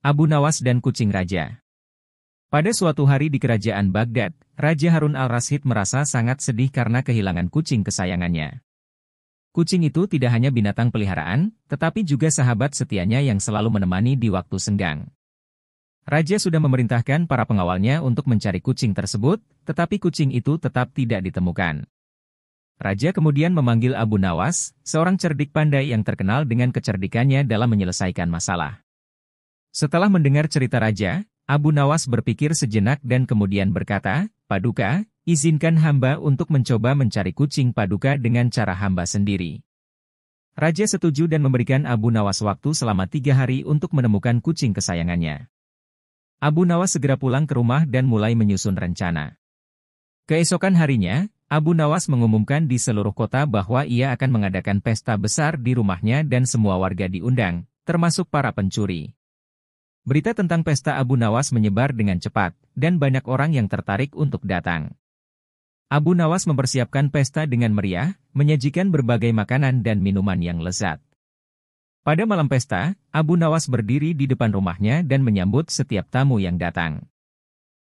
Abu Nawas dan kucing raja. Pada suatu hari di kerajaan Baghdad, Raja Harun al-Rasyid merasa sangat sedih karena kehilangan kucing kesayangannya. Kucing itu tidak hanya binatang peliharaan, tetapi juga sahabat setianya yang selalu menemani di waktu senggang. Raja sudah memerintahkan para pengawalnya untuk mencari kucing tersebut, tetapi kucing itu tetap tidak ditemukan. Raja kemudian memanggil Abu Nawas, seorang cerdik pandai yang terkenal dengan kecerdikannya dalam menyelesaikan masalah. Setelah mendengar cerita Raja, Abu Nawas berpikir sejenak dan kemudian berkata, "Paduka, izinkan hamba untuk mencoba mencari kucing Paduka dengan cara hamba sendiri." Raja setuju dan memberikan Abu Nawas waktu selama 3 hari untuk menemukan kucing kesayangannya. Abu Nawas segera pulang ke rumah dan mulai menyusun rencana. Keesokan harinya, Abu Nawas mengumumkan di seluruh kota bahwa ia akan mengadakan pesta besar di rumahnya dan semua warga diundang, termasuk para pencuri. Berita tentang pesta Abu Nawas menyebar dengan cepat, dan banyak orang yang tertarik untuk datang. Abu Nawas mempersiapkan pesta dengan meriah, menyajikan berbagai makanan dan minuman yang lezat. Pada malam pesta, Abu Nawas berdiri di depan rumahnya dan menyambut setiap tamu yang datang.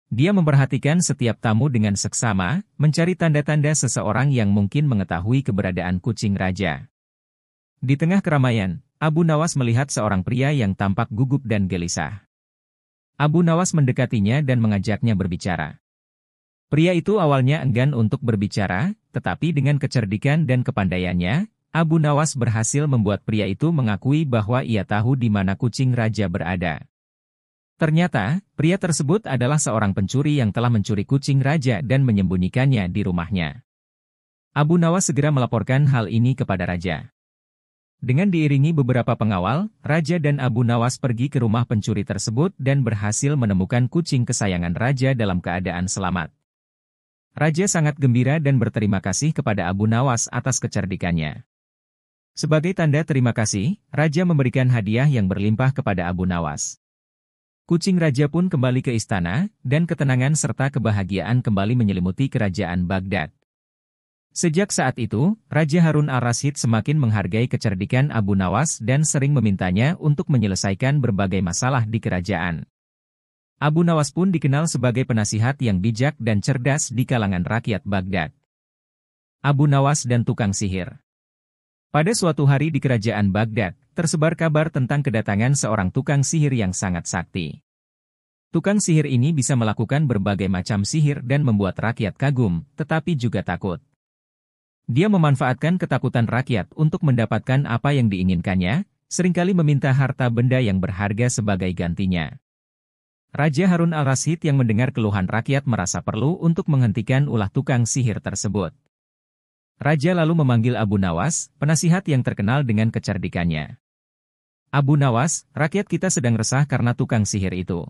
Dia memperhatikan setiap tamu dengan seksama, mencari tanda-tanda seseorang yang mungkin mengetahui keberadaan kucing raja. Di tengah keramaian, Abu Nawas melihat seorang pria yang tampak gugup dan gelisah. Abu Nawas mendekatinya dan mengajaknya berbicara. Pria itu awalnya enggan untuk berbicara, tetapi dengan kecerdikan dan kepandaiannya, Abu Nawas berhasil membuat pria itu mengakui bahwa ia tahu di mana kucing raja berada. Ternyata, pria tersebut adalah seorang pencuri yang telah mencuri kucing raja dan menyembunyikannya di rumahnya. Abu Nawas segera melaporkan hal ini kepada raja. Dengan diiringi beberapa pengawal, Raja dan Abu Nawas pergi ke rumah pencuri tersebut dan berhasil menemukan kucing kesayangan Raja dalam keadaan selamat. Raja sangat gembira dan berterima kasih kepada Abu Nawas atas kecerdikannya. Sebagai tanda terima kasih, Raja memberikan hadiah yang berlimpah kepada Abu Nawas. Kucing Raja pun kembali ke istana, dan ketenangan serta kebahagiaan kembali menyelimuti kerajaan Baghdad. Sejak saat itu, Raja Harun al-Rasyid semakin menghargai kecerdikan Abu Nawas dan sering memintanya untuk menyelesaikan berbagai masalah di kerajaan. Abu Nawas pun dikenal sebagai penasihat yang bijak dan cerdas di kalangan rakyat Baghdad. Abu Nawas dan tukang sihir. Pada suatu hari di kerajaan Baghdad, tersebar kabar tentang kedatangan seorang tukang sihir yang sangat sakti. Tukang sihir ini bisa melakukan berbagai macam sihir dan membuat rakyat kagum, tetapi juga takut. Dia memanfaatkan ketakutan rakyat untuk mendapatkan apa yang diinginkannya, seringkali meminta harta benda yang berharga sebagai gantinya. Raja Harun al-Rasyid yang mendengar keluhan rakyat merasa perlu untuk menghentikan ulah tukang sihir tersebut. Raja lalu memanggil Abu Nawas, penasihat yang terkenal dengan kecerdikannya. "Abu Nawas, rakyat kita sedang resah karena tukang sihir itu.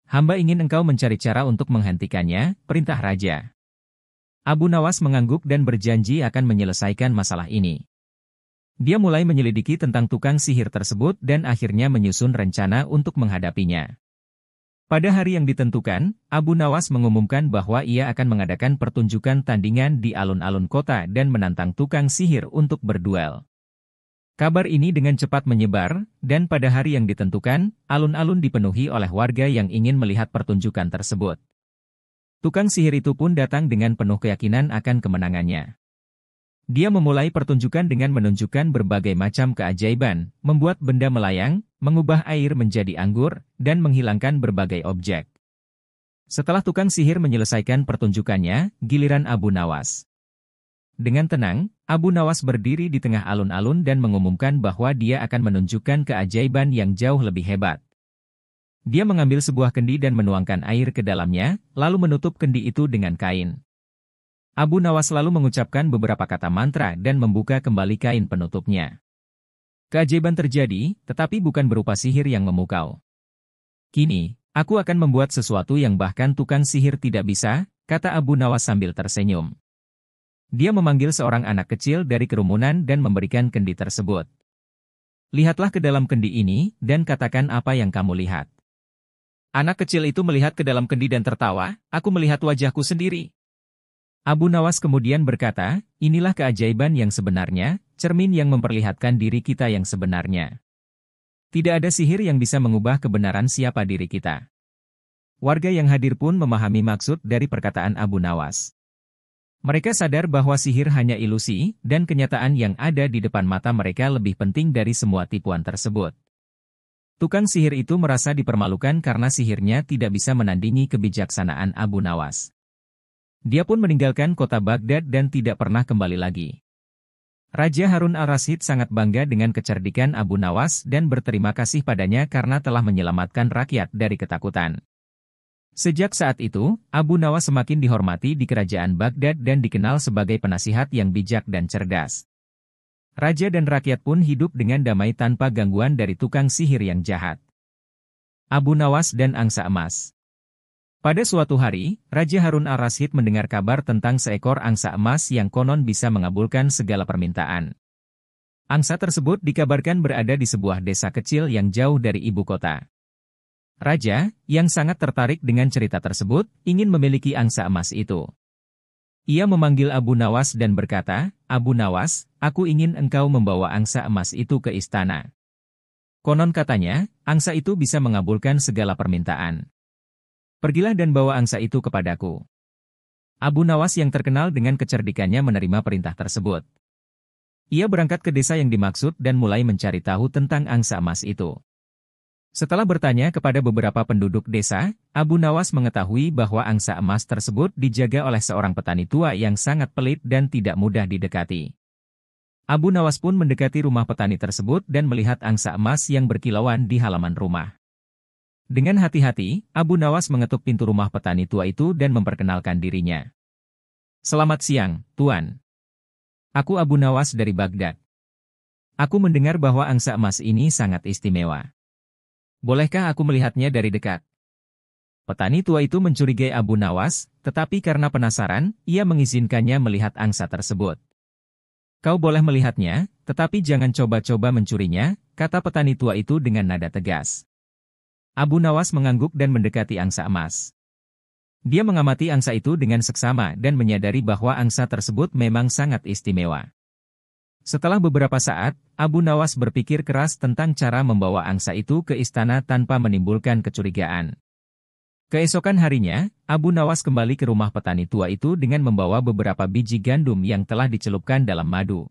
Hamba ingin engkau mencari cara untuk menghentikannya," perintah Raja. Abu Nawas mengangguk dan berjanji akan menyelesaikan masalah ini. Dia mulai menyelidiki tentang tukang sihir tersebut dan akhirnya menyusun rencana untuk menghadapinya. Pada hari yang ditentukan, Abu Nawas mengumumkan bahwa ia akan mengadakan pertunjukan tandingan di alun-alun kota dan menantang tukang sihir untuk berduel. Kabar ini dengan cepat menyebar, dan pada hari yang ditentukan, alun-alun dipenuhi oleh warga yang ingin melihat pertunjukan tersebut. Tukang sihir itu pun datang dengan penuh keyakinan akan kemenangannya. Dia memulai pertunjukan dengan menunjukkan berbagai macam keajaiban, membuat benda melayang, mengubah air menjadi anggur, dan menghilangkan berbagai objek. Setelah tukang sihir menyelesaikan pertunjukannya, giliran Abu Nawas. Dengan tenang, Abu Nawas berdiri di tengah alun-alun dan mengumumkan bahwa dia akan menunjukkan keajaiban yang jauh lebih hebat. Dia mengambil sebuah kendi dan menuangkan air ke dalamnya, lalu menutup kendi itu dengan kain. Abu Nawas lalu mengucapkan beberapa kata mantra dan membuka kembali kain penutupnya. Keajaiban terjadi, tetapi bukan berupa sihir yang memukau. "Kini, aku akan membuat sesuatu yang bahkan tukang sihir tidak bisa," kata Abu Nawas sambil tersenyum. Dia memanggil seorang anak kecil dari kerumunan dan memberikan kendi tersebut. "Lihatlah ke dalam kendi ini, dan katakan apa yang kamu lihat." Anak kecil itu melihat ke dalam kendi dan tertawa, "Aku melihat wajahku sendiri." Abu Nawas kemudian berkata, "Inilah keajaiban yang sebenarnya, cermin yang memperlihatkan diri kita yang sebenarnya. Tidak ada sihir yang bisa mengubah kebenaran siapa diri kita. Warga yang hadir pun memahami maksud dari perkataan Abu Nawas. Mereka sadar bahwa sihir hanya ilusi, dan kenyataan yang ada di depan mata mereka lebih penting dari semua tipuan tersebut. Tukang sihir itu merasa dipermalukan karena sihirnya tidak bisa menandingi kebijaksanaan Abu Nawas. Dia pun meninggalkan kota Baghdad dan tidak pernah kembali lagi. Raja Harun al-Rasyid sangat bangga dengan kecerdikan Abu Nawas dan berterima kasih padanya karena telah menyelamatkan rakyat dari ketakutan. Sejak saat itu, Abu Nawas semakin dihormati di kerajaan Baghdad dan dikenal sebagai penasihat yang bijak dan cerdas. Raja dan rakyat pun hidup dengan damai tanpa gangguan dari tukang sihir yang jahat. Abu Nawas dan angsa emas. Pada suatu hari, Raja Harun al-Rasyid mendengar kabar tentang seekor angsa emas yang konon bisa mengabulkan segala permintaan. Angsa tersebut dikabarkan berada di sebuah desa kecil yang jauh dari ibu kota. Raja, yang sangat tertarik dengan cerita tersebut, ingin memiliki angsa emas itu. Ia memanggil Abu Nawas dan berkata, "Abu Nawas, aku ingin engkau membawa angsa emas itu ke istana. Konon katanya, angsa itu bisa mengabulkan segala permintaan. Pergilah dan bawa angsa itu kepadaku." Abu Nawas yang terkenal dengan kecerdikannya menerima perintah tersebut. Ia berangkat ke desa yang dimaksud dan mulai mencari tahu tentang angsa emas itu. Setelah bertanya kepada beberapa penduduk desa, Abu Nawas mengetahui bahwa angsa emas tersebut dijaga oleh seorang petani tua yang sangat pelit dan tidak mudah didekati. Abu Nawas pun mendekati rumah petani tersebut dan melihat angsa emas yang berkilauan di halaman rumah. Dengan hati-hati, Abu Nawas mengetuk pintu rumah petani tua itu dan memperkenalkan dirinya. "Selamat siang, Tuan. Aku Abu Nawas dari Baghdad. Aku mendengar bahwa angsa emas ini sangat istimewa. Bolehkah aku melihatnya dari dekat?" Petani tua itu mencurigai Abu Nawas, tetapi karena penasaran, ia mengizinkannya melihat angsa tersebut. "Kau boleh melihatnya, tetapi jangan coba-coba mencurinya," kata petani tua itu dengan nada tegas. Abu Nawas mengangguk dan mendekati angsa emas. Dia mengamati angsa itu dengan seksama dan menyadari bahwa angsa tersebut memang sangat istimewa. Setelah beberapa saat, Abu Nawas berpikir keras tentang cara membawa angsa itu ke istana tanpa menimbulkan kecurigaan. Keesokan harinya, Abu Nawas kembali ke rumah petani tua itu dengan membawa beberapa biji gandum yang telah dicelupkan dalam madu.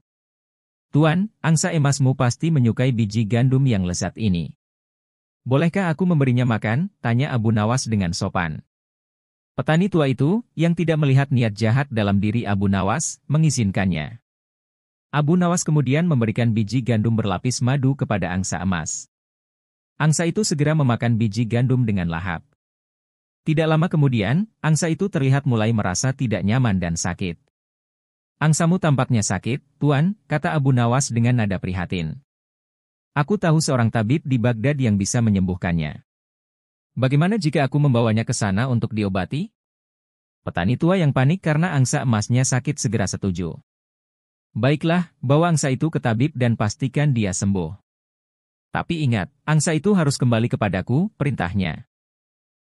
"Tuan, angsa emasmu pasti menyukai biji gandum yang lezat ini. Bolehkah aku memberinya makan?" tanya Abu Nawas dengan sopan. Petani tua itu, yang tidak melihat niat jahat dalam diri Abu Nawas, mengizinkannya. Abu Nawas kemudian memberikan biji gandum berlapis madu kepada angsa emas. Angsa itu segera memakan biji gandum dengan lahap. Tidak lama kemudian, angsa itu terlihat mulai merasa tidak nyaman dan sakit. "Angsamu tampaknya sakit, Tuan," kata Abu Nawas dengan nada prihatin. "Aku tahu seorang tabib di Baghdad yang bisa menyembuhkannya. Bagaimana jika aku membawanya ke sana untuk diobati?" Petani tua yang panik karena angsa emasnya sakit segera setuju. "Baiklah, bawa angsa itu ke tabib dan pastikan dia sembuh. Tapi ingat, angsa itu harus kembali kepadaku," perintahnya.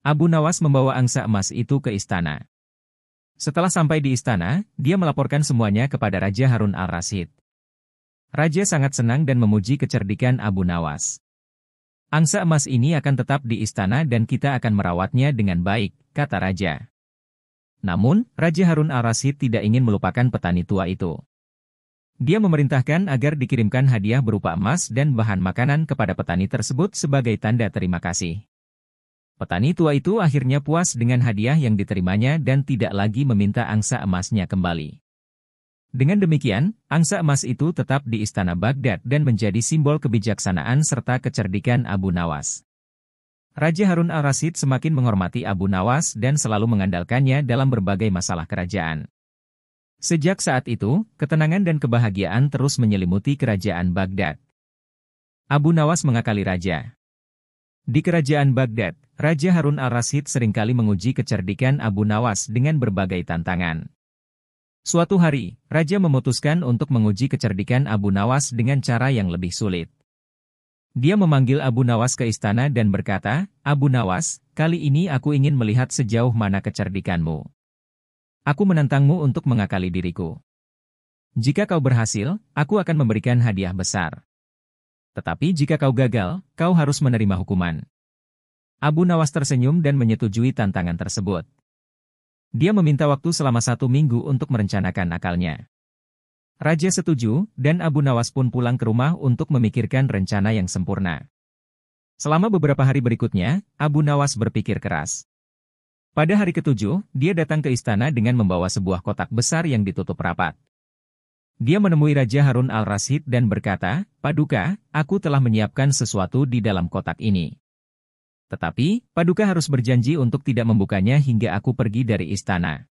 Abu Nawas membawa angsa emas itu ke istana. Setelah sampai di istana, dia melaporkan semuanya kepada Raja Harun al-Rasyid. Raja sangat senang dan memuji kecerdikan Abu Nawas. "Angsa emas ini akan tetap di istana dan kita akan merawatnya dengan baik," kata Raja. Namun, Raja Harun al-Rasyid tidak ingin melupakan petani tua itu. Dia memerintahkan agar dikirimkan hadiah berupa emas dan bahan makanan kepada petani tersebut sebagai tanda terima kasih. Petani tua itu akhirnya puas dengan hadiah yang diterimanya dan tidak lagi meminta angsa emasnya kembali. Dengan demikian, angsa emas itu tetap di istana Baghdad dan menjadi simbol kebijaksanaan serta kecerdikan Abu Nawas. Raja Harun al-Rasyid semakin menghormati Abu Nawas dan selalu mengandalkannya dalam berbagai masalah kerajaan. Sejak saat itu, ketenangan dan kebahagiaan terus menyelimuti kerajaan Baghdad. Abu Nawas mengakali raja. Di kerajaan Baghdad, Raja Harun al-Rasyid seringkali menguji kecerdikan Abu Nawas dengan berbagai tantangan. Suatu hari, raja memutuskan untuk menguji kecerdikan Abu Nawas dengan cara yang lebih sulit. Dia memanggil Abu Nawas ke istana dan berkata, "Abu Nawas, kali ini aku ingin melihat sejauh mana kecerdikanmu. Aku menantangmu untuk mengakali diriku. Jika kau berhasil, aku akan memberikan hadiah besar. Tetapi jika kau gagal, kau harus menerima hukuman. Abu Nawas tersenyum dan menyetujui tantangan tersebut. Dia meminta waktu selama 1 minggu untuk merencanakan akalnya. Raja setuju, dan Abu Nawas pun pulang ke rumah untuk memikirkan rencana yang sempurna. Selama beberapa hari berikutnya, Abu Nawas berpikir keras. Pada hari ke-7, dia datang ke istana dengan membawa sebuah kotak besar yang ditutup rapat. Dia menemui Raja Harun al-Rasyid dan berkata, "Paduka, aku telah menyiapkan sesuatu di dalam kotak ini. Tetapi, Paduka harus berjanji untuk tidak membukanya hingga aku pergi dari istana."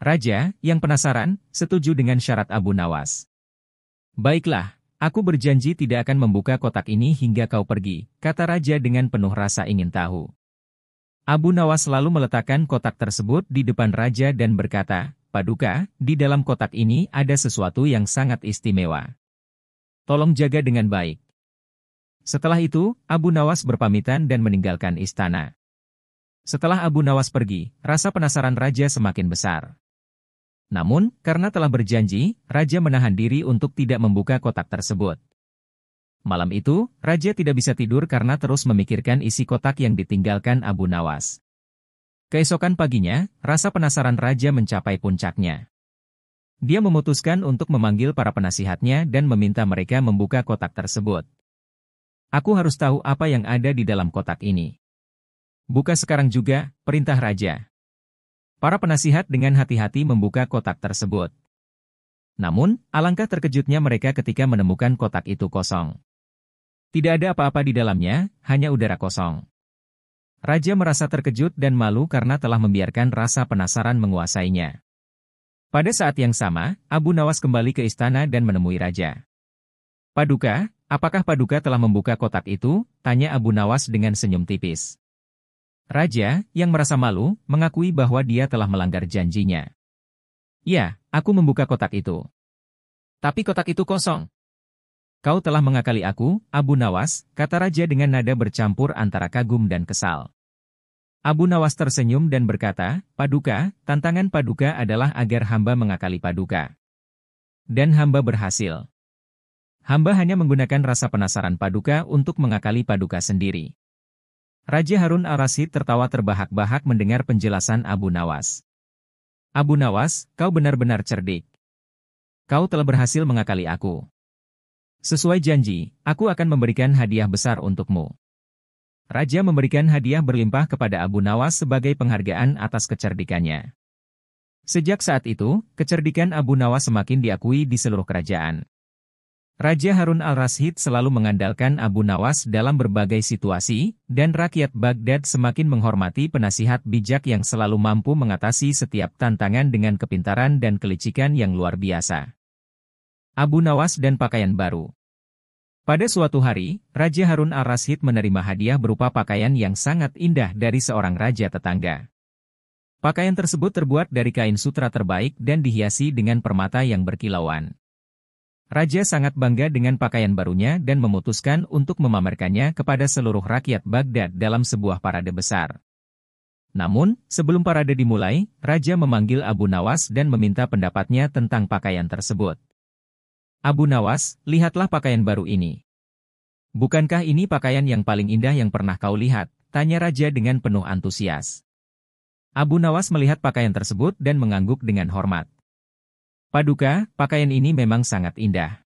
Raja, yang penasaran, setuju dengan syarat Abu Nawas. "Baiklah, aku berjanji tidak akan membuka kotak ini hingga kau pergi," kata Raja dengan penuh rasa ingin tahu. Abu Nawas lalu meletakkan kotak tersebut di depan Raja dan berkata, "Paduka, di dalam kotak ini ada sesuatu yang sangat istimewa. Tolong jaga dengan baik." Setelah itu, Abu Nawas berpamitan dan meninggalkan istana. Setelah Abu Nawas pergi, rasa penasaran Raja semakin besar. Namun, karena telah berjanji, Raja menahan diri untuk tidak membuka kotak tersebut. Malam itu, Raja tidak bisa tidur karena terus memikirkan isi kotak yang ditinggalkan Abu Nawas. Keesokan paginya, rasa penasaran Raja mencapai puncaknya. Dia memutuskan untuk memanggil para penasihatnya dan meminta mereka membuka kotak tersebut. "Aku harus tahu apa yang ada di dalam kotak ini." "Buka sekarang juga," perintah Raja. Para penasihat dengan hati-hati membuka kotak tersebut. Namun, alangkah terkejutnya mereka ketika menemukan kotak itu kosong. Tidak ada apa-apa di dalamnya, hanya udara kosong. Raja merasa terkejut dan malu karena telah membiarkan rasa penasaran menguasainya. Pada saat yang sama, Abu Nawas kembali ke istana dan menemui Raja. "Paduka, apakah Paduka telah membuka kotak itu?" tanya Abu Nawas dengan senyum tipis. Raja, yang merasa malu, mengakui bahwa dia telah melanggar janjinya. "Ya, aku membuka kotak itu. Tapi kotak itu kosong." "Kau telah mengakali aku, Abu Nawas," kata Raja dengan nada bercampur antara kagum dan kesal. Abu Nawas tersenyum dan berkata, "Paduka, tantangan Paduka adalah agar hamba mengakali Paduka. Dan hamba berhasil. Hamba hanya menggunakan rasa penasaran Paduka untuk mengakali Paduka sendiri." Raja Harun al-Rasyid tertawa terbahak-bahak mendengar penjelasan Abu Nawas. "Abu Nawas, kau benar-benar cerdik. Kau telah berhasil mengakali aku. Sesuai janji, aku akan memberikan hadiah besar untukmu." Raja memberikan hadiah berlimpah kepada Abu Nawas sebagai penghargaan atas kecerdikannya. Sejak saat itu, kecerdikan Abu Nawas semakin diakui di seluruh kerajaan. Raja Harun al-Rasyid selalu mengandalkan Abu Nawas dalam berbagai situasi, dan rakyat Baghdad semakin menghormati penasihat bijak yang selalu mampu mengatasi setiap tantangan dengan kepintaran dan kelicikan yang luar biasa. Abu Nawas dan pakaian baru. Pada suatu hari, Raja Harun al-Rasyid menerima hadiah berupa pakaian yang sangat indah dari seorang raja tetangga. Pakaian tersebut terbuat dari kain sutra terbaik dan dihiasi dengan permata yang berkilauan. Raja sangat bangga dengan pakaian barunya dan memutuskan untuk memamerkannya kepada seluruh rakyat Baghdad dalam sebuah parade besar. Namun, sebelum parade dimulai, Raja memanggil Abu Nawas dan meminta pendapatnya tentang pakaian tersebut. "Abu Nawas, lihatlah pakaian baru ini. Bukankah ini pakaian yang paling indah yang pernah kau lihat?" tanya Raja dengan penuh antusias. Abu Nawas melihat pakaian tersebut dan mengangguk dengan hormat. "Paduka, pakaian ini memang sangat indah.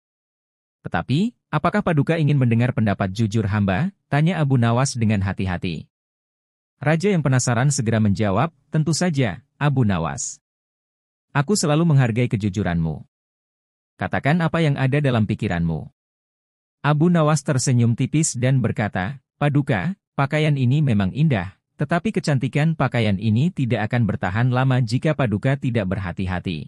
Tetapi, apakah Paduka ingin mendengar pendapat jujur hamba?" tanya Abu Nawas dengan hati-hati. Raja yang penasaran segera menjawab, "Tentu saja, Abu Nawas. Aku selalu menghargai kejujuranmu. Katakan apa yang ada dalam pikiranmu." Abu Nawas tersenyum tipis dan berkata, "Paduka, pakaian ini memang indah, tetapi kecantikan pakaian ini tidak akan bertahan lama jika Paduka tidak berhati-hati.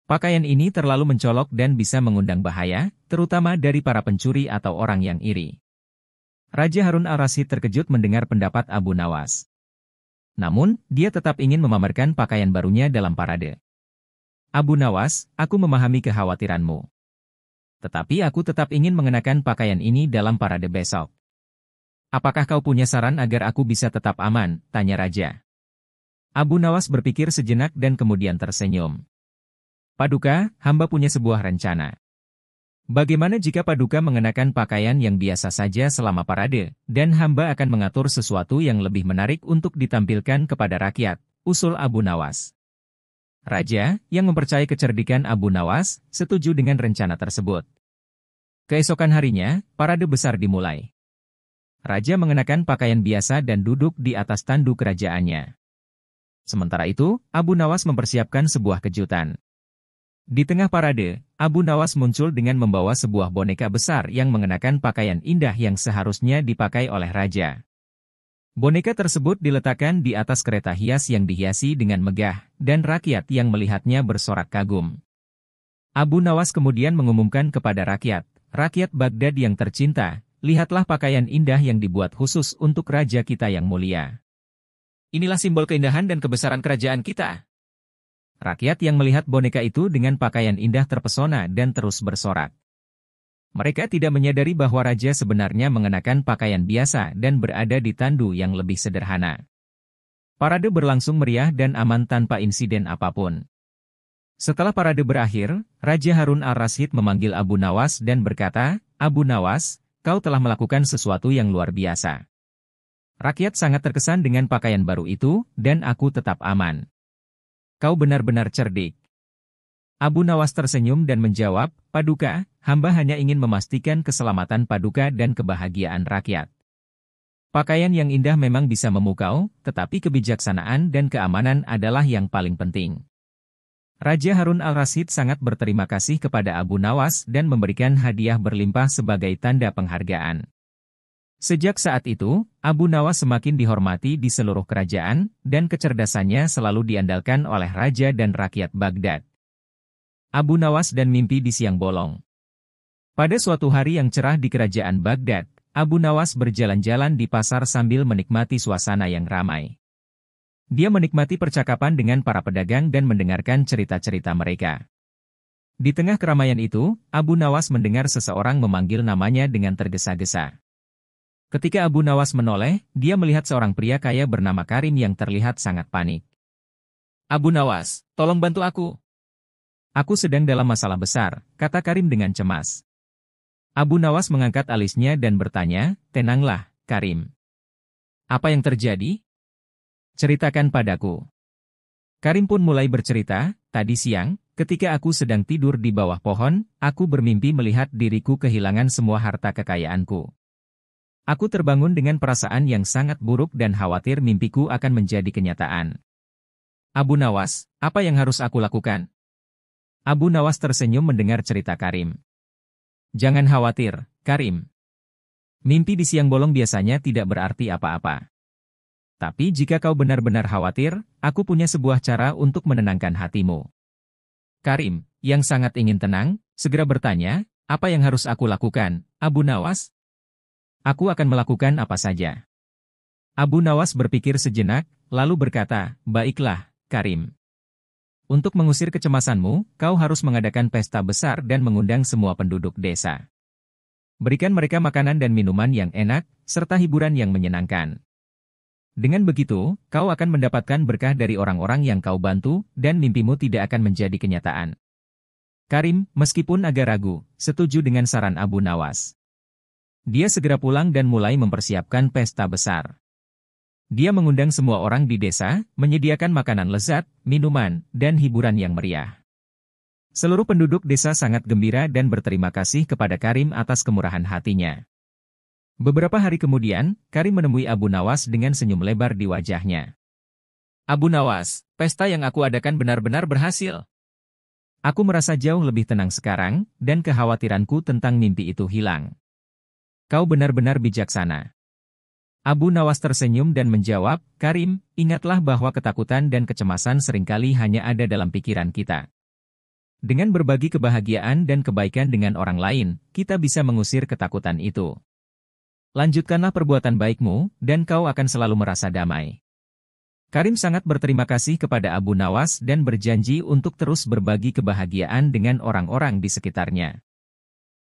Pakaian ini terlalu mencolok dan bisa mengundang bahaya, terutama dari para pencuri atau orang yang iri." Raja Harun al-Rasyid terkejut mendengar pendapat Abu Nawas. Namun, dia tetap ingin memamerkan pakaian barunya dalam parade. "Abu Nawas, aku memahami kekhawatiranmu. Tetapi aku tetap ingin mengenakan pakaian ini dalam parade besok. Apakah kau punya saran agar aku bisa tetap aman?" tanya Raja. Abu Nawas berpikir sejenak dan kemudian tersenyum. "Paduka, hamba punya sebuah rencana. Bagaimana jika Paduka mengenakan pakaian yang biasa saja selama parade, dan hamba akan mengatur sesuatu yang lebih menarik untuk ditampilkan kepada rakyat, usul Abu Nawas. Raja, yang mempercayai kecerdikan Abu Nawas, setuju dengan rencana tersebut. Keesokan harinya, parade besar dimulai. Raja mengenakan pakaian biasa dan duduk di atas tandu kerajaannya. Sementara itu, Abu Nawas mempersiapkan sebuah kejutan. Di tengah parade, Abu Nawas muncul dengan membawa sebuah boneka besar yang mengenakan pakaian indah yang seharusnya dipakai oleh raja. Boneka tersebut diletakkan di atas kereta hias yang dihiasi dengan megah, dan rakyat yang melihatnya bersorak kagum. Abu Nawas kemudian mengumumkan kepada rakyat, "Rakyat Baghdad yang tercinta, lihatlah pakaian indah yang dibuat khusus untuk raja kita yang mulia. Inilah simbol keindahan dan kebesaran kerajaan kita." Rakyat yang melihat boneka itu dengan pakaian indah terpesona dan terus bersorak. Mereka tidak menyadari bahwa raja sebenarnya mengenakan pakaian biasa dan berada di tandu yang lebih sederhana. Parade berlangsung meriah dan aman tanpa insiden apapun. Setelah parade berakhir, Raja Harun al-Rasyid memanggil Abu Nawas dan berkata, "Abu Nawas, kau telah melakukan sesuatu yang luar biasa. Rakyat sangat terkesan dengan pakaian baru itu, dan aku tetap aman. Kau benar-benar cerdik." Abu Nawas tersenyum dan menjawab, "Paduka, hamba hanya ingin memastikan keselamatan Paduka dan kebahagiaan rakyat. Pakaian yang indah memang bisa memukau, tetapi kebijaksanaan dan keamanan adalah yang paling penting." Raja Harun al-Rasyid sangat berterima kasih kepada Abu Nawas dan memberikan hadiah berlimpah sebagai tanda penghargaan. Sejak saat itu, Abu Nawas semakin dihormati di seluruh kerajaan, dan kecerdasannya selalu diandalkan oleh raja dan rakyat Baghdad. Abu Nawas dan mimpi di siang bolong. Pada suatu hari yang cerah di kerajaan Baghdad, Abu Nawas berjalan-jalan di pasar sambil menikmati suasana yang ramai. Dia menikmati percakapan dengan para pedagang dan mendengarkan cerita-cerita mereka. Di tengah keramaian itu, Abu Nawas mendengar seseorang memanggil namanya dengan tergesa-gesa. Ketika Abu Nawas menoleh, dia melihat seorang pria kaya bernama Karim yang terlihat sangat panik. "Abu Nawas, tolong bantu aku. Aku sedang dalam masalah besar," kata Karim dengan cemas. Abu Nawas mengangkat alisnya dan bertanya, "Tenanglah, Karim. Apa yang terjadi? Ceritakan padaku." Karim pun mulai bercerita, "Tadi siang, ketika aku sedang tidur di bawah pohon, aku bermimpi melihat diriku kehilangan semua harta kekayaanku. Aku terbangun dengan perasaan yang sangat buruk dan khawatir mimpiku akan menjadi kenyataan. Abu Nawas, apa yang harus aku lakukan?" Abu Nawas tersenyum mendengar cerita Karim. "Jangan khawatir, Karim. Mimpi di siang bolong biasanya tidak berarti apa-apa. Tapi jika kau benar-benar khawatir, aku punya sebuah cara untuk menenangkan hatimu." Karim, yang sangat ingin tenang, segera bertanya, "Apa yang harus aku lakukan, Abu Nawas?" "Aku akan melakukan apa saja." Abu Nawas berpikir sejenak, lalu berkata, "Baiklah, Karim. Untuk mengusir kecemasanmu, kau harus mengadakan pesta besar dan mengundang semua penduduk desa. Berikan mereka makanan dan minuman yang enak, serta hiburan yang menyenangkan. Dengan begitu, kau akan mendapatkan berkah dari orang-orang yang kau bantu, dan mimpimu tidak akan menjadi kenyataan." Karim, meskipun agak ragu, setuju dengan saran Abu Nawas. Dia segera pulang dan mulai mempersiapkan pesta besar. Dia mengundang semua orang di desa, menyediakan makanan lezat, minuman, dan hiburan yang meriah. Seluruh penduduk desa sangat gembira dan berterima kasih kepada Karim atas kemurahan hatinya. Beberapa hari kemudian, Karim menemui Abu Nawas dengan senyum lebar di wajahnya. "Abu Nawas, pesta yang aku adakan benar-benar berhasil. Aku merasa jauh lebih tenang sekarang, dan kekhawatiranku tentang mimpi itu hilang. Kau benar-benar bijaksana." Abu Nawas tersenyum dan menjawab, "Karim, ingatlah bahwa ketakutan dan kecemasan seringkali hanya ada dalam pikiran kita. Dengan berbagi kebahagiaan dan kebaikan dengan orang lain, kita bisa mengusir ketakutan itu. Lanjutkanlah perbuatan baikmu, dan kau akan selalu merasa damai." Karim sangat berterima kasih kepada Abu Nawas dan berjanji untuk terus berbagi kebahagiaan dengan orang-orang di sekitarnya.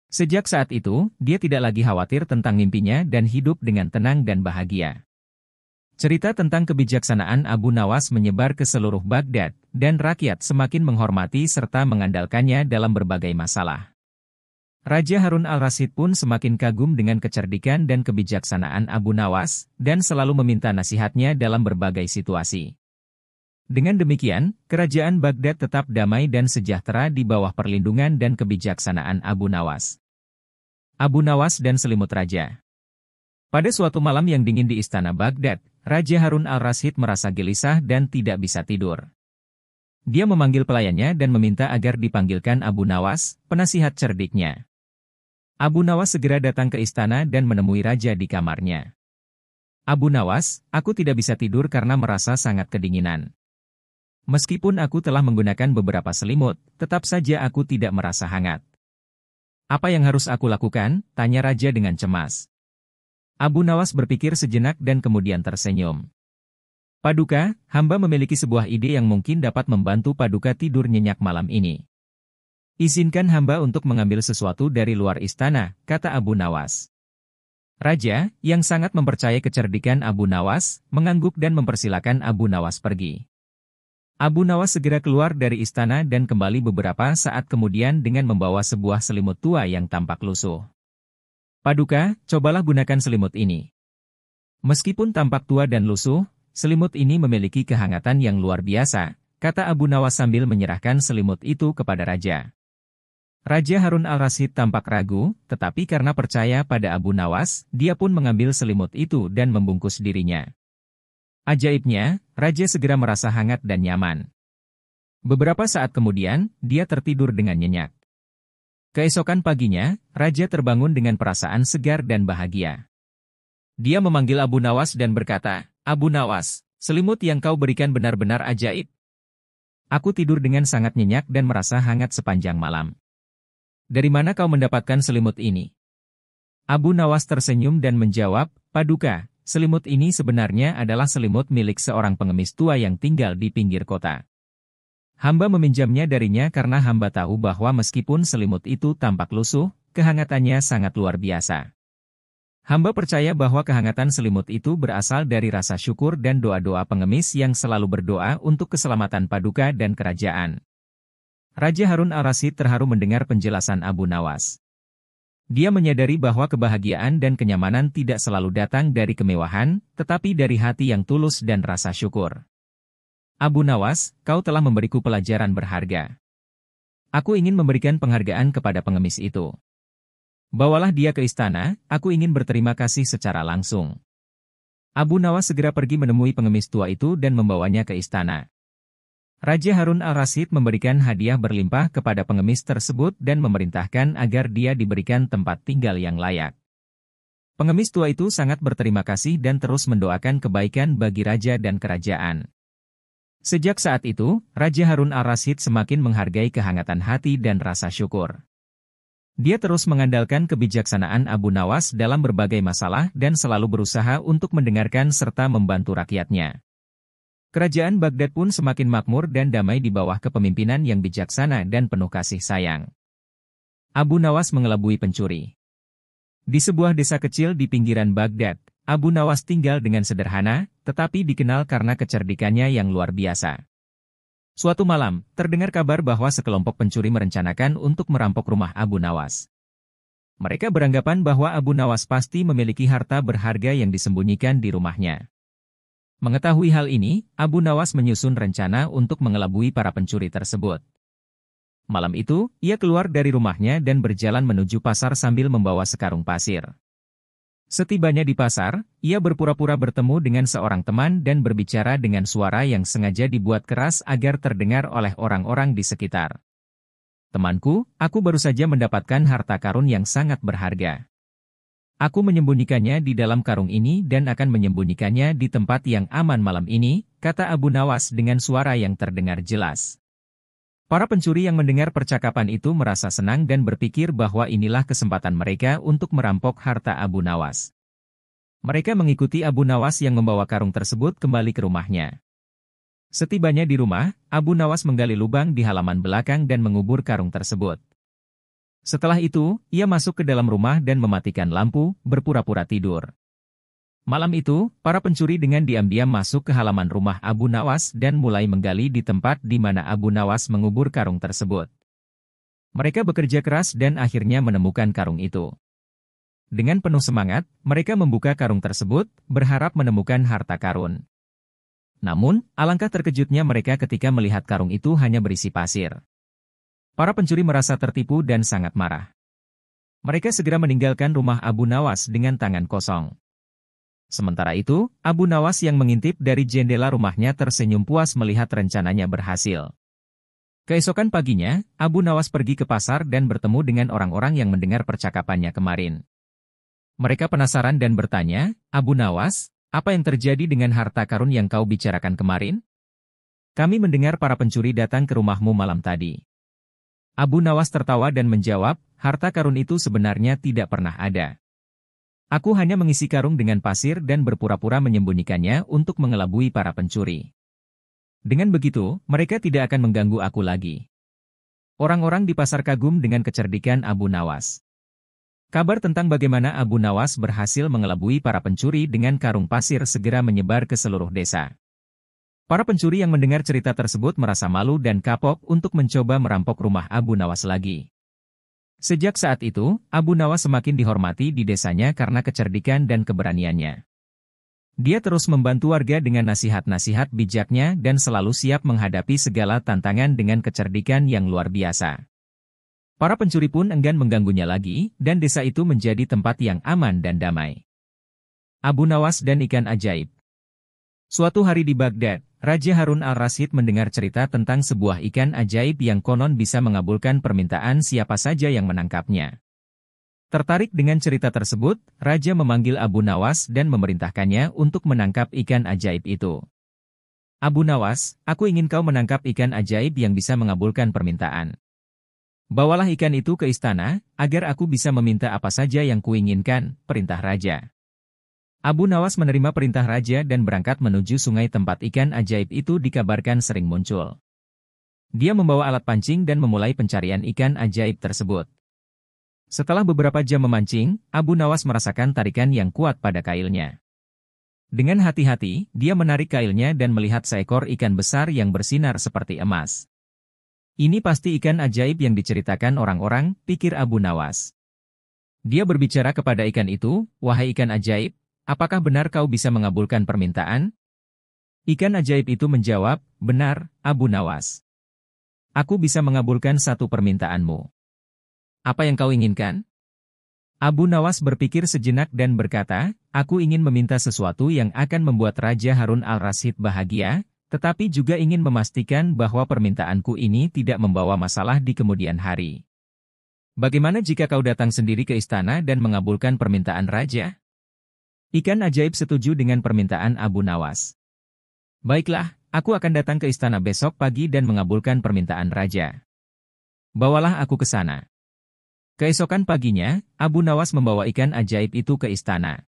Sejak saat itu, dia tidak lagi khawatir tentang mimpinya dan hidup dengan tenang dan bahagia. Cerita tentang kebijaksanaan Abu Nawas menyebar ke seluruh Baghdad, dan rakyat semakin menghormati serta mengandalkannya dalam berbagai masalah. Raja Harun al-Rasyid pun semakin kagum dengan kecerdikan dan kebijaksanaan Abu Nawas, dan selalu meminta nasihatnya dalam berbagai situasi. Dengan demikian, kerajaan Baghdad tetap damai dan sejahtera di bawah perlindungan dan kebijaksanaan Abu Nawas. Abu Nawas dan selimut raja. Pada suatu malam yang dingin di istana Baghdad, Raja Harun al-Rasyid merasa gelisah dan tidak bisa tidur. Dia memanggil pelayannya dan meminta agar dipanggilkan Abu Nawas, penasihat cerdiknya. Abu Nawas segera datang ke istana dan menemui raja di kamarnya. Abu Nawas, aku tidak bisa tidur karena merasa sangat kedinginan. Meskipun aku telah menggunakan beberapa selimut, tetap saja aku tidak merasa hangat. Apa yang harus aku lakukan? Tanya raja dengan cemas. Abu Nawas berpikir sejenak dan kemudian tersenyum. Paduka, hamba memiliki sebuah ide yang mungkin dapat membantu Paduka tidur nyenyak malam ini. Izinkan hamba untuk mengambil sesuatu dari luar istana, kata Abu Nawas. Raja, yang sangat mempercayai kecerdikan Abu Nawas, mengangguk dan mempersilakan Abu Nawas pergi. Abu Nawas segera keluar dari istana dan kembali beberapa saat kemudian dengan membawa sebuah selimut tua yang tampak lusuh. Paduka, cobalah gunakan selimut ini. Meskipun tampak tua dan lusuh, selimut ini memiliki kehangatan yang luar biasa, kata Abu Nawas sambil menyerahkan selimut itu kepada raja. Raja Harun al-Rasyid tampak ragu, tetapi karena percaya pada Abu Nawas, dia pun mengambil selimut itu dan membungkus dirinya. Ajaibnya, raja segera merasa hangat dan nyaman. Beberapa saat kemudian, dia tertidur dengan nyenyak. Keesokan paginya, raja terbangun dengan perasaan segar dan bahagia. Dia memanggil Abu Nawas dan berkata, Abu Nawas, selimut yang kau berikan benar-benar ajaib. Aku tidur dengan sangat nyenyak dan merasa hangat sepanjang malam. Dari mana kau mendapatkan selimut ini? Abu Nawas tersenyum dan menjawab, Paduka, selimut ini sebenarnya adalah selimut milik seorang pengemis tua yang tinggal di pinggir kota. Hamba meminjamnya darinya karena hamba tahu bahwa meskipun selimut itu tampak lusuh, kehangatannya sangat luar biasa. Hamba percaya bahwa kehangatan selimut itu berasal dari rasa syukur dan doa-doa pengemis yang selalu berdoa untuk keselamatan Paduka dan kerajaan. Raja Harun al-Rasyid terharu mendengar penjelasan Abu Nawas. Dia menyadari bahwa kebahagiaan dan kenyamanan tidak selalu datang dari kemewahan, tetapi dari hati yang tulus dan rasa syukur. Abu Nawas, kau telah memberiku pelajaran berharga. Aku ingin memberikan penghargaan kepada pengemis itu. Bawalah dia ke istana, aku ingin berterima kasih secara langsung. Abu Nawas segera pergi menemui pengemis tua itu dan membawanya ke istana. Raja Harun al-Rasyid memberikan hadiah berlimpah kepada pengemis tersebut dan memerintahkan agar dia diberikan tempat tinggal yang layak. Pengemis tua itu sangat berterima kasih dan terus mendoakan kebaikan bagi raja dan kerajaan. Sejak saat itu, Raja Harun al-Rasyid semakin menghargai kehangatan hati dan rasa syukur. Dia terus mengandalkan kebijaksanaan Abu Nawas dalam berbagai masalah dan selalu berusaha untuk mendengarkan serta membantu rakyatnya. Kerajaan Baghdad pun semakin makmur dan damai di bawah kepemimpinan yang bijaksana dan penuh kasih sayang. Abu Nawas mengelabui pencuri. Di sebuah desa kecil di pinggiran Baghdad, Abu Nawas tinggal dengan sederhana, tetapi dikenal karena kecerdikannya yang luar biasa. Suatu malam, terdengar kabar bahwa sekelompok pencuri merencanakan untuk merampok rumah Abu Nawas. Mereka beranggapan bahwa Abu Nawas pasti memiliki harta berharga yang disembunyikan di rumahnya. Mengetahui hal ini, Abu Nawas menyusun rencana untuk mengelabui para pencuri tersebut. Malam itu, ia keluar dari rumahnya dan berjalan menuju pasar sambil membawa sekarung pasir. Setibanya di pasar, ia berpura-pura bertemu dengan seorang teman dan berbicara dengan suara yang sengaja dibuat keras agar terdengar oleh orang-orang di sekitar. Temanku, aku baru saja mendapatkan harta karun yang sangat berharga. Aku menyembunyikannya di dalam karung ini dan akan menyembunyikannya di tempat yang aman malam ini, kata Abu Nawas dengan suara yang terdengar jelas. Para pencuri yang mendengar percakapan itu merasa senang dan berpikir bahwa inilah kesempatan mereka untuk merampok harta Abu Nawas. Mereka mengikuti Abu Nawas yang membawa karung tersebut kembali ke rumahnya. Setibanya di rumah, Abu Nawas menggali lubang di halaman belakang dan mengubur karung tersebut. Setelah itu, ia masuk ke dalam rumah dan mematikan lampu, berpura-pura tidur. Malam itu, para pencuri dengan diam-diam masuk ke halaman rumah Abu Nawas dan mulai menggali di tempat di mana Abu Nawas mengubur karung tersebut. Mereka bekerja keras dan akhirnya menemukan karung itu. Dengan penuh semangat, mereka membuka karung tersebut, berharap menemukan harta karun. Namun, alangkah terkejutnya mereka ketika melihat karung itu hanya berisi pasir. Para pencuri merasa tertipu dan sangat marah. Mereka segera meninggalkan rumah Abu Nawas dengan tangan kosong. Sementara itu, Abu Nawas yang mengintip dari jendela rumahnya tersenyum puas melihat rencananya berhasil. Keesokan paginya, Abu Nawas pergi ke pasar dan bertemu dengan orang-orang yang mendengar percakapannya kemarin. Mereka penasaran dan bertanya, "Abu Nawas, apa yang terjadi dengan harta karun yang kau bicarakan kemarin? Kami mendengar para pencuri datang ke rumahmu malam tadi." Abu Nawas tertawa dan menjawab, "Harta karun itu sebenarnya tidak pernah ada. Aku hanya mengisi karung dengan pasir dan berpura-pura menyembunyikannya untuk mengelabui para pencuri. Dengan begitu, mereka tidak akan mengganggu aku lagi." Orang-orang di pasar kagum dengan kecerdikan Abu Nawas. Kabar tentang bagaimana Abu Nawas berhasil mengelabui para pencuri dengan karung pasir segera menyebar ke seluruh desa. Para pencuri yang mendengar cerita tersebut merasa malu dan kapok untuk mencoba merampok rumah Abu Nawas lagi. Sejak saat itu, Abu Nawas semakin dihormati di desanya karena kecerdikan dan keberaniannya. Dia terus membantu warga dengan nasihat-nasihat bijaknya dan selalu siap menghadapi segala tantangan dengan kecerdikan yang luar biasa. Para pencuri pun enggan mengganggunya lagi, dan desa itu menjadi tempat yang aman dan damai. Abu Nawas dan ikan ajaib. Suatu hari di Baghdad, Raja Harun al-Rasyid mendengar cerita tentang sebuah ikan ajaib yang konon bisa mengabulkan permintaan siapa saja yang menangkapnya. Tertarik dengan cerita tersebut, Raja memanggil Abu Nawas dan memerintahkannya untuk menangkap ikan ajaib itu. "Abu Nawas, aku ingin kau menangkap ikan ajaib yang bisa mengabulkan permintaan. Bawalah ikan itu ke istana, agar aku bisa meminta apa saja yang kuinginkan," perintah Raja. Abu Nawas menerima perintah Raja dan berangkat menuju sungai tempat ikan ajaib itu dikabarkan sering muncul. Dia membawa alat pancing dan memulai pencarian ikan ajaib tersebut. Setelah beberapa jam memancing, Abu Nawas merasakan tarikan yang kuat pada kailnya. Dengan hati-hati, dia menarik kailnya dan melihat seekor ikan besar yang bersinar seperti emas. "Ini pasti ikan ajaib yang diceritakan orang-orang," pikir Abu Nawas. Dia berbicara kepada ikan itu, "Wahai ikan ajaib, apakah benar kau bisa mengabulkan permintaan?" Ikan ajaib itu menjawab, "Benar, Abu Nawas. Aku bisa mengabulkan satu permintaanmu. Apa yang kau inginkan?" Abu Nawas berpikir sejenak dan berkata, "Aku ingin meminta sesuatu yang akan membuat Raja Harun al-Rasyid bahagia, tetapi juga ingin memastikan bahwa permintaanku ini tidak membawa masalah di kemudian hari. Bagaimana jika kau datang sendiri ke istana dan mengabulkan permintaan Raja?" Ikan ajaib setuju dengan permintaan Abu Nawas. "Baiklah, aku akan datang ke istana besok pagi dan mengabulkan permintaan Raja. Bawalah aku ke sana." Keesokan paginya, Abu Nawas membawa ikan ajaib itu ke istana.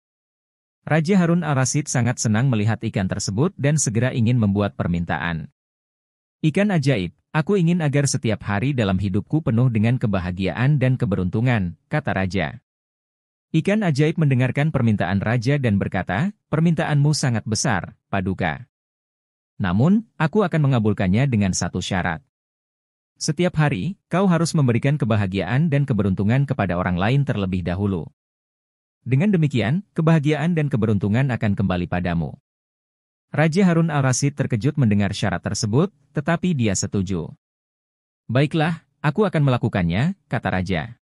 Raja Harun al-Rasyid sangat senang melihat ikan tersebut dan segera ingin membuat permintaan. "Ikan ajaib, aku ingin agar setiap hari dalam hidupku penuh dengan kebahagiaan dan keberuntungan," kata Raja. Ikan ajaib mendengarkan permintaan Raja dan berkata, "Permintaanmu sangat besar, Paduka. Namun, aku akan mengabulkannya dengan satu syarat. Setiap hari, kau harus memberikan kebahagiaan dan keberuntungan kepada orang lain terlebih dahulu. Dengan demikian, kebahagiaan dan keberuntungan akan kembali padamu." Raja Harun al-Rasyid terkejut mendengar syarat tersebut, tetapi dia setuju. "Baiklah, aku akan melakukannya," kata Raja.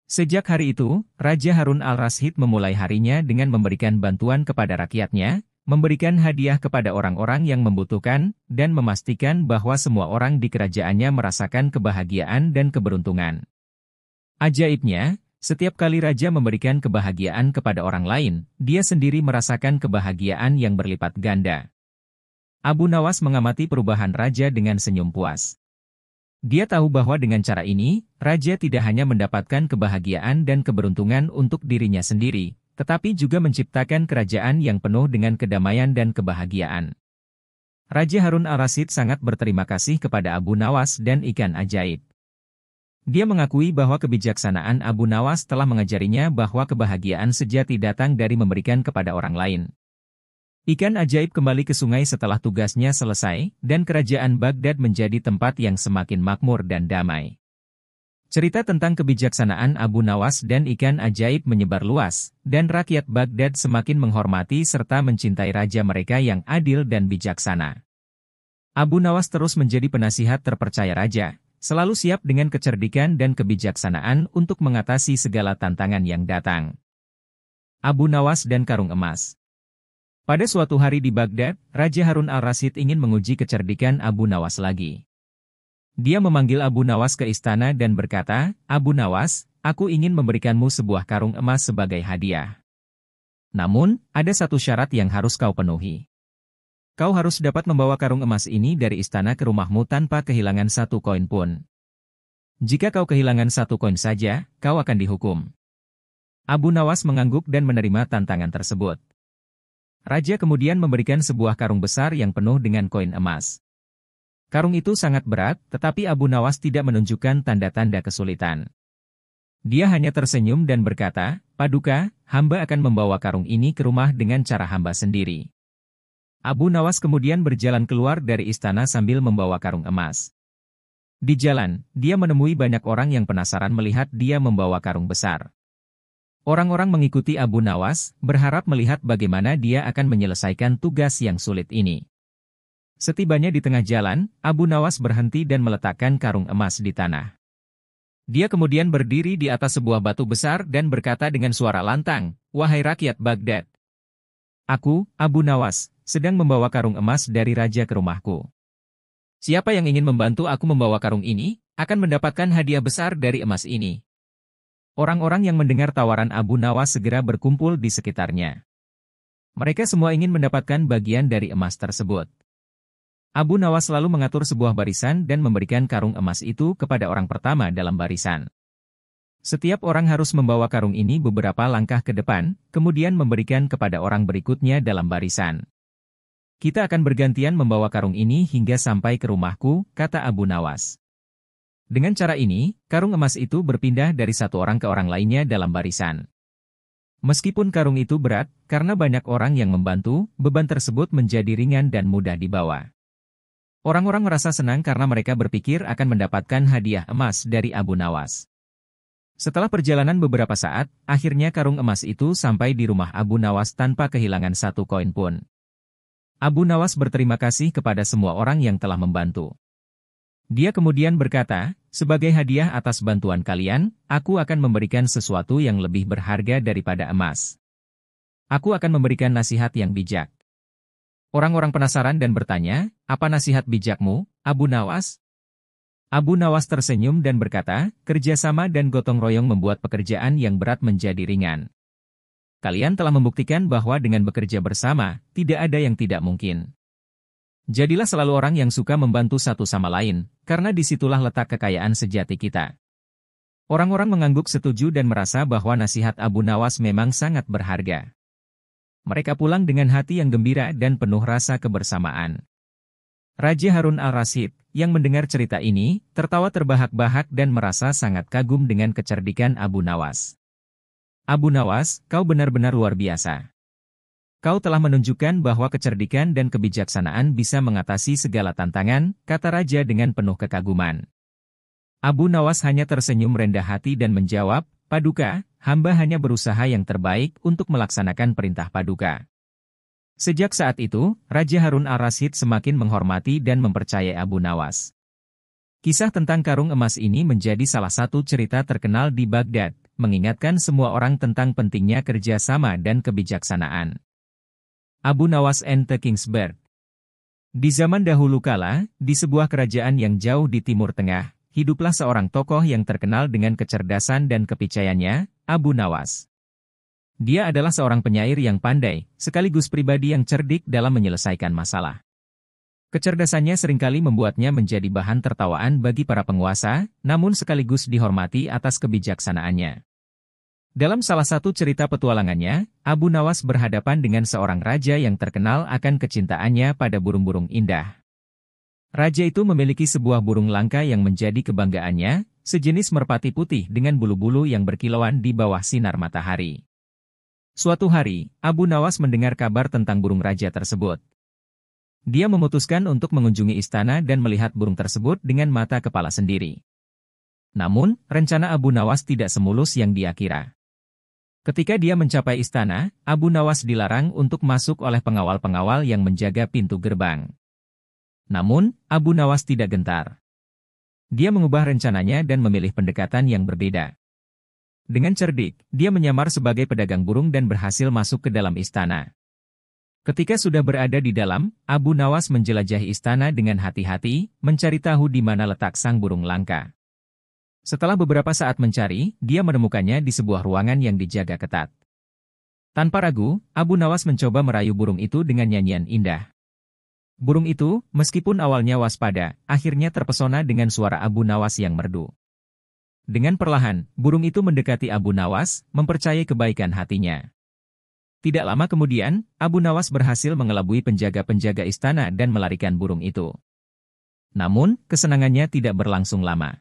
Sejak hari itu, Raja Harun al-Rasyid memulai harinya dengan memberikan bantuan kepada rakyatnya, memberikan hadiah kepada orang-orang yang membutuhkan, dan memastikan bahwa semua orang di kerajaannya merasakan kebahagiaan dan keberuntungan. Ajaibnya, setiap kali Raja memberikan kebahagiaan kepada orang lain, dia sendiri merasakan kebahagiaan yang berlipat ganda. Abu Nawas mengamati perubahan Raja dengan senyum puas. Dia tahu bahwa dengan cara ini, Raja tidak hanya mendapatkan kebahagiaan dan keberuntungan untuk dirinya sendiri, tetapi juga menciptakan kerajaan yang penuh dengan kedamaian dan kebahagiaan. Raja Harun al-Rasyid sangat berterima kasih kepada Abu Nawas dan ikan ajaib. Dia mengakui bahwa kebijaksanaan Abu Nawas telah mengajarinya bahwa kebahagiaan sejati datang dari memberikan kepada orang lain. Ikan ajaib kembali ke sungai setelah tugasnya selesai, dan kerajaan Baghdad menjadi tempat yang semakin makmur dan damai. Cerita tentang kebijaksanaan Abu Nawas dan ikan ajaib menyebar luas, dan rakyat Baghdad semakin menghormati serta mencintai raja mereka yang adil dan bijaksana. Abu Nawas terus menjadi penasihat terpercaya raja, selalu siap dengan kecerdikan dan kebijaksanaan untuk mengatasi segala tantangan yang datang. Abu Nawas dan karung emas. Pada suatu hari di Baghdad, Raja Harun al-Rasyid ingin menguji kecerdikan Abu Nawas lagi. Dia memanggil Abu Nawas ke istana dan berkata, "Abu Nawas, aku ingin memberikanmu sebuah karung emas sebagai hadiah. Namun, ada satu syarat yang harus kau penuhi. Kau harus dapat membawa karung emas ini dari istana ke rumahmu tanpa kehilangan satu koin pun. Jika kau kehilangan satu koin saja, kau akan dihukum." Abu Nawas mengangguk dan menerima tantangan tersebut. Raja kemudian memberikan sebuah karung besar yang penuh dengan koin emas. Karung itu sangat berat, tetapi Abu Nawas tidak menunjukkan tanda-tanda kesulitan. Dia hanya tersenyum dan berkata, "Paduka, hamba akan membawa karung ini ke rumah dengan cara hamba sendiri." Abu Nawas kemudian berjalan keluar dari istana sambil membawa karung emas. Di jalan, dia menemui banyak orang yang penasaran melihat dia membawa karung besar. Orang-orang mengikuti Abu Nawas, berharap melihat bagaimana dia akan menyelesaikan tugas yang sulit ini. Setibanya di tengah jalan, Abu Nawas berhenti dan meletakkan karung emas di tanah. Dia kemudian berdiri di atas sebuah batu besar dan berkata dengan suara lantang, "Wahai rakyat Baghdad, aku, Abu Nawas, sedang membawa karung emas dari raja ke rumahku. Siapa yang ingin membantu aku membawa karung ini, akan mendapatkan hadiah besar dari emas ini." Orang-orang yang mendengar tawaran Abu Nawas segera berkumpul di sekitarnya. Mereka semua ingin mendapatkan bagian dari emas tersebut. Abu Nawas selalu mengatur sebuah barisan dan memberikan karung emas itu kepada orang pertama dalam barisan. Setiap orang harus membawa karung ini beberapa langkah ke depan, kemudian memberikan kepada orang berikutnya dalam barisan. "Kita akan bergantian membawa karung ini hingga sampai ke rumahku," kata Abu Nawas. Dengan cara ini, karung emas itu berpindah dari satu orang ke orang lainnya dalam barisan. Meskipun karung itu berat, karena banyak orang yang membantu, beban tersebut menjadi ringan dan mudah dibawa. Orang-orang merasa senang karena mereka berpikir akan mendapatkan hadiah emas dari Abu Nawas. Setelah perjalanan beberapa saat, akhirnya karung emas itu sampai di rumah Abu Nawas tanpa kehilangan satu koin pun. Abu Nawas berterima kasih kepada semua orang yang telah membantu. Dia kemudian berkata, "Sebagai hadiah atas bantuan kalian, aku akan memberikan sesuatu yang lebih berharga daripada emas. Aku akan memberikan nasihat yang bijak." Orang-orang penasaran dan bertanya, "Apa nasihat bijakmu, Abu Nawas?" Abu Nawas tersenyum dan berkata, "Kerjasama dan gotong royong membuat pekerjaan yang berat menjadi ringan. Kalian telah membuktikan bahwa dengan bekerja bersama, tidak ada yang tidak mungkin. Jadilah selalu orang yang suka membantu satu sama lain, karena disitulah letak kekayaan sejati kita." Orang-orang mengangguk setuju dan merasa bahwa nasihat Abu Nawas memang sangat berharga. Mereka pulang dengan hati yang gembira dan penuh rasa kebersamaan. Raja Harun al-Rasyid, yang mendengar cerita ini, tertawa terbahak-bahak dan merasa sangat kagum dengan kecerdikan Abu Nawas. "Abu Nawas, kau benar-benar luar biasa. Kau telah menunjukkan bahwa kecerdikan dan kebijaksanaan bisa mengatasi segala tantangan," kata raja dengan penuh kekaguman. Abu Nawas hanya tersenyum rendah hati dan menjawab, "Paduka, hamba hanya berusaha yang terbaik untuk melaksanakan perintah Paduka." Sejak saat itu, Raja Harun al-Rasyid semakin menghormati dan mempercayai Abu Nawas. Kisah tentang karung emas ini menjadi salah satu cerita terkenal di Baghdad, mengingatkan semua orang tentang pentingnya kerjasama dan kebijaksanaan. Abu Nawas and the Kingsbird. Di zaman dahulu kala, di sebuah kerajaan yang jauh di Timur Tengah, hiduplah seorang tokoh yang terkenal dengan kecerdasan dan kepicayannya, Abu Nawas. Dia adalah seorang penyair yang pandai, sekaligus pribadi yang cerdik dalam menyelesaikan masalah. Kecerdasannya seringkali membuatnya menjadi bahan tertawaan bagi para penguasa, namun sekaligus dihormati atas kebijaksanaannya. Dalam salah satu cerita petualangannya, Abu Nawas berhadapan dengan seorang raja yang terkenal akan kecintaannya pada burung-burung indah. Raja itu memiliki sebuah burung langka yang menjadi kebanggaannya, sejenis merpati putih dengan bulu-bulu yang berkilauan di bawah sinar matahari. Suatu hari, Abu Nawas mendengar kabar tentang burung raja tersebut. Dia memutuskan untuk mengunjungi istana dan melihat burung tersebut dengan mata kepala sendiri. Namun, rencana Abu Nawas tidak semulus yang dia kira. Ketika dia mencapai istana, Abu Nawas dilarang untuk masuk oleh pengawal-pengawal yang menjaga pintu gerbang. Namun, Abu Nawas tidak gentar. Dia mengubah rencananya dan memilih pendekatan yang berbeda. Dengan cerdik, dia menyamar sebagai pedagang burung dan berhasil masuk ke dalam istana. Ketika sudah berada di dalam, Abu Nawas menjelajahi istana dengan hati-hati, mencari tahu di mana letak sang burung langka. Setelah beberapa saat mencari, dia menemukannya di sebuah ruangan yang dijaga ketat. Tanpa ragu, Abu Nawas mencoba merayu burung itu dengan nyanyian indah. Burung itu, meskipun awalnya waspada, akhirnya terpesona dengan suara Abu Nawas yang merdu. Dengan perlahan, burung itu mendekati Abu Nawas, mempercayai kebaikan hatinya. Tidak lama kemudian, Abu Nawas berhasil mengelabui penjaga-penjaga istana dan melarikan burung itu. Namun, kesenangannya tidak berlangsung lama.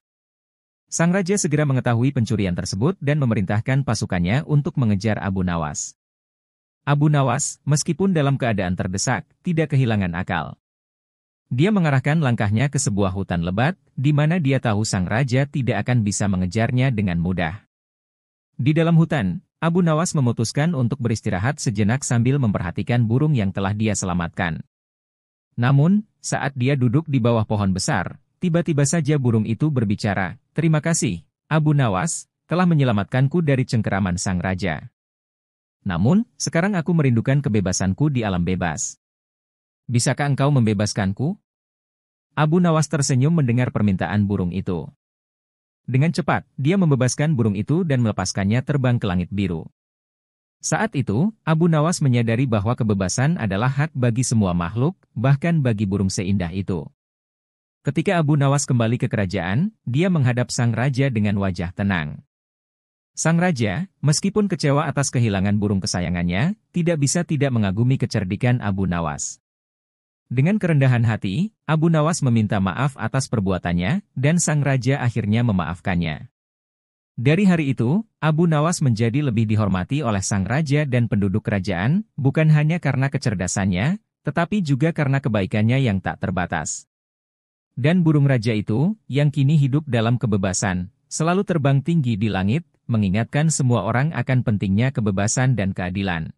Sang raja segera mengetahui pencurian tersebut dan memerintahkan pasukannya untuk mengejar Abu Nawas. Abu Nawas, meskipun dalam keadaan terdesak, tidak kehilangan akal. Dia mengarahkan langkahnya ke sebuah hutan lebat, di mana dia tahu sang raja tidak akan bisa mengejarnya dengan mudah. Di dalam hutan, Abu Nawas memutuskan untuk beristirahat sejenak sambil memperhatikan burung yang telah dia selamatkan. Namun, saat dia duduk di bawah pohon besar, tiba-tiba saja burung itu berbicara, "Terima kasih, Abu Nawas, telah menyelamatkanku dari cengkeraman sang raja. Namun, sekarang aku merindukan kebebasanku di alam bebas. Bisakah engkau membebaskanku?" Abu Nawas tersenyum mendengar permintaan burung itu. Dengan cepat, dia membebaskan burung itu dan melepaskannya terbang ke langit biru. Saat itu, Abu Nawas menyadari bahwa kebebasan adalah hak bagi semua makhluk, bahkan bagi burung seindah itu. Ketika Abu Nawas kembali ke kerajaan, dia menghadap sang raja dengan wajah tenang. Sang raja, meskipun kecewa atas kehilangan burung kesayangannya, tidak bisa tidak mengagumi kecerdikan Abu Nawas. Dengan kerendahan hati, Abu Nawas meminta maaf atas perbuatannya, dan sang raja akhirnya memaafkannya. Dari hari itu, Abu Nawas menjadi lebih dihormati oleh sang raja dan penduduk kerajaan, bukan hanya karena kecerdasannya, tetapi juga karena kebaikannya yang tak terbatas. Dan burung raja itu, yang kini hidup dalam kebebasan, selalu terbang tinggi di langit, mengingatkan semua orang akan pentingnya kebebasan dan keadilan.